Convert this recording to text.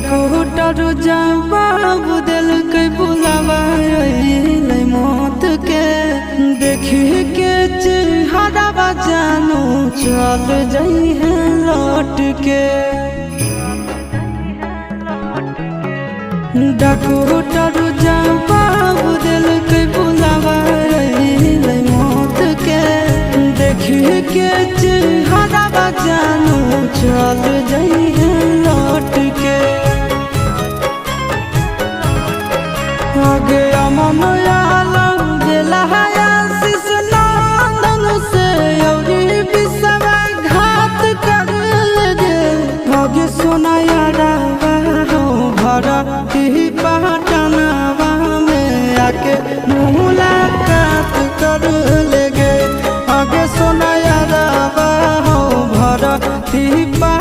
Doctor जवाब दिल के बुलावा मौत के देखी के चेहरा जानू चल जाई है लौट के। डॉक्टर जवाब दिल के बुलावा मौत के देखी के चेहरा जानू चल जाई है लौट के। आगे अमन आलम गेला आशीष नंदन से योगी विश्वासघात कर गे। आगे सोना यारा हो भरती पटनावा में आके मुलाकात कर लेगे। आगे सोना यारा हो भरती